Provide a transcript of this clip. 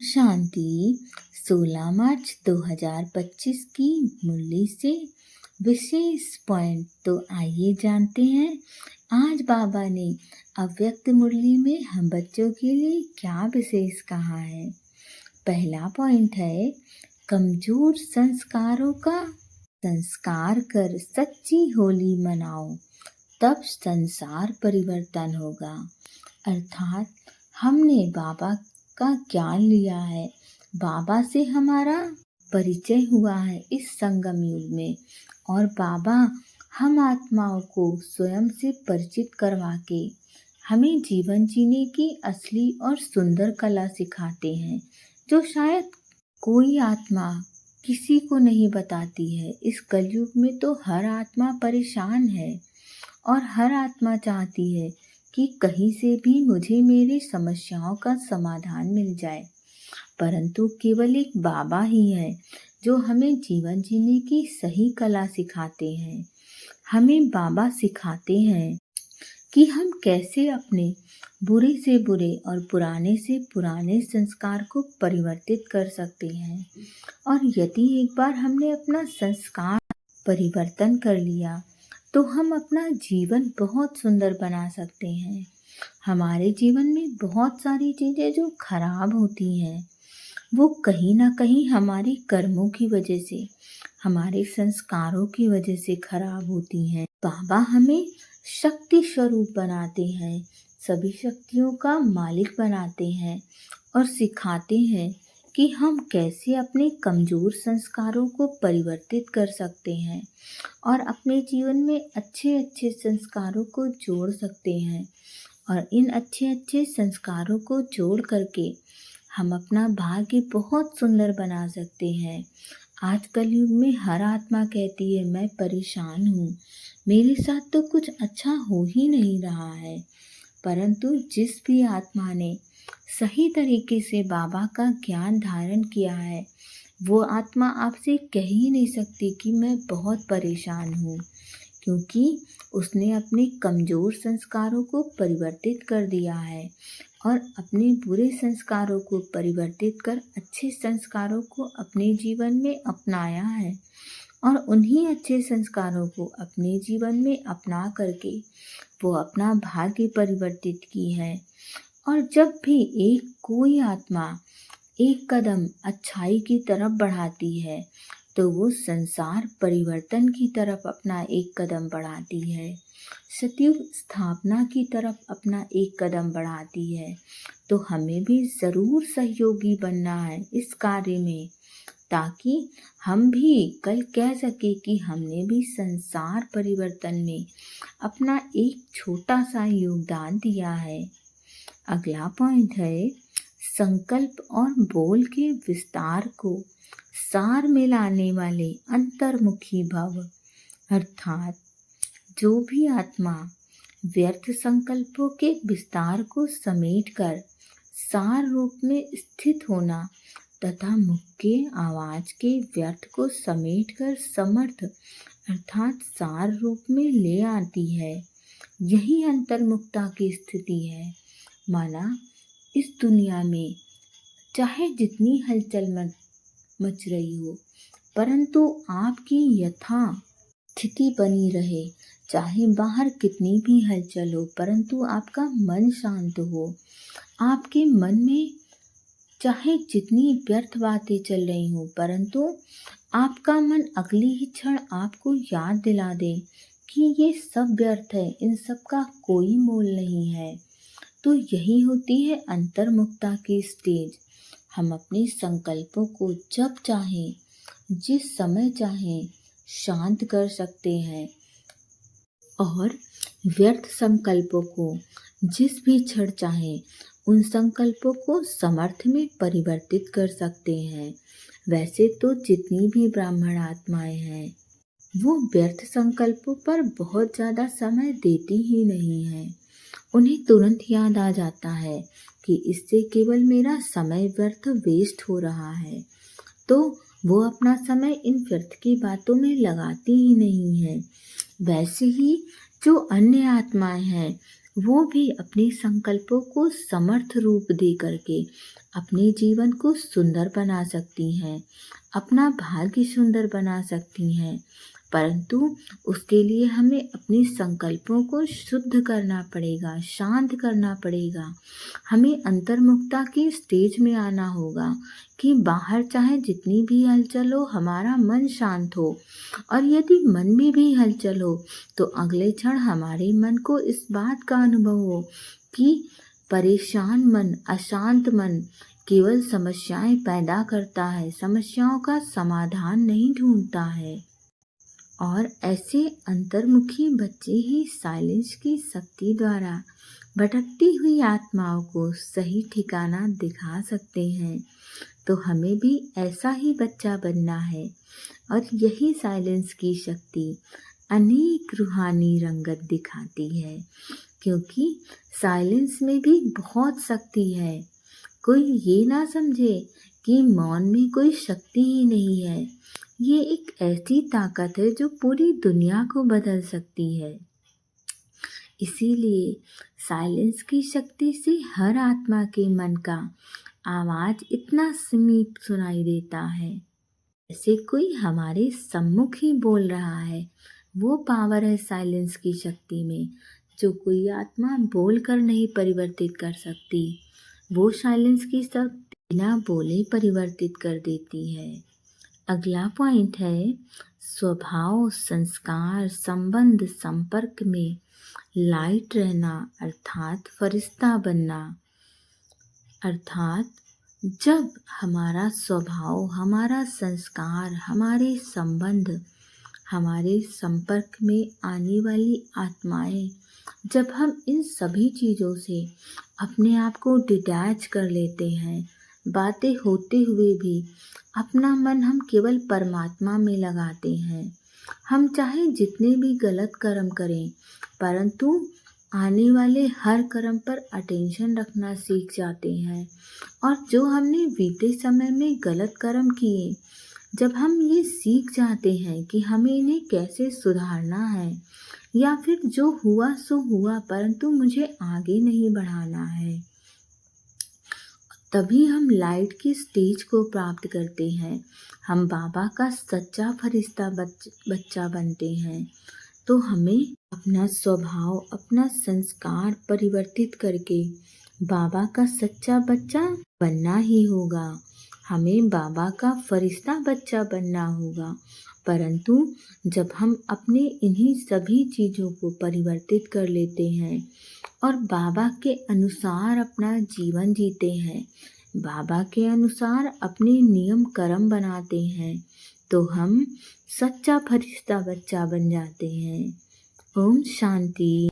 शांति 16 मार्च 2025 की मुरली से विशेष पॉइंट। तो आइए जानते हैं आज बाबा ने अव्यक्त मुरली में हम बच्चों के लिए क्या विशेष कहा है। पहला पॉइंट है कमजोर संस्कारों का संस्कार कर सच्ची होली मनाओ, तब संसार परिवर्तन होगा। अर्थात हमने बाबा का ज्ञान लिया है, बाबा से हमारा परिचय हुआ है इस संगम युग में, और बाबा हम आत्माओं को स्वयं से परिचित करवा के हमें जीवन जीने की असली और सुंदर कला सिखाते हैं, जो शायद कोई आत्मा किसी को नहीं बताती है। इस कलयुग में तो हर आत्मा परेशान है और हर आत्मा चाहती है कि कहीं से भी मुझे मेरी समस्याओं का समाधान मिल जाए, परंतु केवल एक बाबा ही है जो हमें जीवन जीने की सही कला सिखाते हैं। हमें बाबा सिखाते हैं कि हम कैसे अपने बुरे से बुरे और पुराने से पुराने संस्कार को परिवर्तित कर सकते हैं, और यदि एक बार हमने अपना संस्कार परिवर्तन कर लिया तो हम अपना जीवन बहुत सुंदर बना सकते हैं। हमारे जीवन में बहुत सारी चीज़ें जो खराब होती हैं वो कहीं ना कहीं हमारे कर्मों की वजह से, हमारे संस्कारों की वजह से खराब होती हैं। बाबा हमें शक्ति स्वरूप बनाते हैं, सभी शक्तियों का मालिक बनाते हैं और सिखाते हैं कि हम कैसे अपने कमज़ोर संस्कारों को परिवर्तित कर सकते हैं और अपने जीवन में अच्छे अच्छे संस्कारों को जोड़ सकते हैं, और इन अच्छे अच्छे संस्कारों को जोड़ करके हम अपना भाग्य बहुत सुंदर बना सकते हैं। आज कलयुग में हर आत्मा कहती है मैं परेशान हूँ, मेरे साथ तो कुछ अच्छा हो ही नहीं रहा है, परंतु जिस भी आत्मा ने सही तरीके से बाबा का ज्ञान धारण किया है वो आत्मा आपसे कह ही नहीं सकती कि मैं बहुत परेशान हूँ, क्योंकि उसने अपने कमज़ोर संस्कारों को परिवर्तित कर दिया है और अपने बुरे संस्कारों को परिवर्तित कर अच्छे संस्कारों को अपने जीवन में अपनाया है, और उन्हीं अच्छे संस्कारों को अपने जीवन में अपना करके वो अपना भाग्य परिवर्तित की है। और जब भी कोई आत्मा एक कदम अच्छाई की तरफ बढ़ाती है तो वो संसार परिवर्तन की तरफ अपना एक कदम बढ़ाती है, सतयुग स्थापना की तरफ अपना एक कदम बढ़ाती है। तो हमें भी ज़रूर सहयोगी बनना है इस कार्य में, ताकि हम भी कल कह सके कि हमने भी संसार परिवर्तन में अपना एक छोटा सा योगदान दिया है। अगला पॉइंट है संकल्प और बोल के विस्तार को सार में लाने वाले अंतर्मुखी भव। अर्थात जो भी आत्मा व्यर्थ संकल्पों के विस्तार को समेटकर सार रूप में स्थित होना तथा मुख के आवाज के व्यर्थ को समेटकर समर्थ अर्थात सार रूप में ले आती है, यही अंतर्मुखता की स्थिति है। माना इस दुनिया में चाहे जितनी हलचल मच रही हो, परंतु आपकी यथा स्थिति बनी रहे, चाहे बाहर कितनी भी हलचल हो परंतु आपका मन शांत हो। आपके मन में चाहे जितनी व्यर्थ बातें चल रही हो, परंतु आपका मन अगले ही क्षण आपको याद दिला दे कि ये सब व्यर्थ है, इन सब का कोई मोल नहीं है। तो यही होती है अंतर्मुखता की स्टेज। हम अपने संकल्पों को जब चाहें, जिस समय चाहें शांत कर सकते हैं और व्यर्थ संकल्पों को जिस भी क्षण चाहें उन संकल्पों को समर्थ में परिवर्तित कर सकते हैं। वैसे तो जितनी भी ब्राह्मण आत्माएं हैं वो व्यर्थ संकल्पों पर बहुत ज़्यादा समय देती ही नहीं हैं। उन्हें तुरंत याद आ जाता है कि इससे केवल मेरा समय व्यर्थ वेस्ट हो रहा है, तो वो अपना समय इन व्यर्थ की बातों में लगाती ही नहीं है। वैसे ही जो अन्य आत्माएं हैं वो भी अपने संकल्पों को समर्थ रूप दे करके अपने जीवन को सुंदर बना सकती हैं, अपना भाग्य सुंदर बना सकती हैं। परंतु उसके लिए हमें अपने संकल्पों को शुद्ध करना पड़ेगा, शांत करना पड़ेगा। हमें अंतर्मुखता की स्टेज में आना होगा कि बाहर चाहे जितनी भी हलचल हो, हमारा मन शांत हो। और यदि मन में भी हलचल हो तो अगले क्षण हमारे मन को इस बात का अनुभव हो कि परेशान मन, अशांत मन केवल समस्याएं पैदा करता है, समस्याओं का समाधान नहीं ढूंढता है। और ऐसे अंतर्मुखी बच्चे ही साइलेंस की शक्ति द्वारा भटकती हुई आत्माओं को सही ठिकाना दिखा सकते हैं। तो हमें भी ऐसा ही बच्चा बनना है। और यही साइलेंस की शक्ति अनेक रूहानी रंगत दिखाती है, क्योंकि साइलेंस में भी बहुत शक्ति है। कोई ये ना समझे कि मौन में कोई शक्ति ही नहीं है। ये एक ऐसी ताकत है जो पूरी दुनिया को बदल सकती है। इसीलिए साइलेंस की शक्ति से हर आत्मा के मन का आवाज इतना सीमित सुनाई देता है, जैसे कोई हमारे सम्मुख ही बोल रहा है। वो पावर है साइलेंस की शक्ति में, जो कोई आत्मा बोलकर नहीं परिवर्तित कर सकती। वो साइलेंस की शक्ति बिना बोले परिवर्तित कर देती है। अगला पॉइंट है स्वभाव, संस्कार, संबंध, संपर्क में लाइट रहना, अर्थात फरिश्ता बनना। अर्थात जब हमारा स्वभाव, हमारा संस्कार, हमारे संबंध, हमारे संपर्क में आने वाली आत्माएं, जब हम इन सभी चीज़ों से अपने आप को डिटैच कर लेते हैं, बातें होते हुए भी अपना मन हम केवल परमात्मा में लगाते हैं। हम चाहे जितने भी गलत कर्म करें, परंतु आने वाले हर कर्म पर अटेंशन रखना सीख जाते हैं। और जो हमने बीते समय में गलत कर्म किए, जब हम ये सीख जाते हैं कि हमें इन्हें कैसे सुधारना है, या फिर जो हुआ सो हुआ परंतु मुझे आगे नहीं बढ़ाना है, तभी हम लाइट की स्टेज को प्राप्त करते हैं। हम बाबा का सच्चा फरिश्ता बच्चा बनते हैं। तो हमें अपना स्वभाव, अपना संस्कार परिवर्तित करके बाबा का सच्चा बच्चा बनना ही होगा। हमें बाबा का फरिश्ता बच्चा बनना होगा। परंतु जब हम अपने इन्हीं सभी चीज़ों को परिवर्तित कर लेते हैं और बाबा के अनुसार अपना जीवन जीते हैं, बाबा के अनुसार अपने नियम कर्म बनाते हैं, तो हम सच्चा फरिश्ता बच्चा बन जाते हैं। ओम शांति।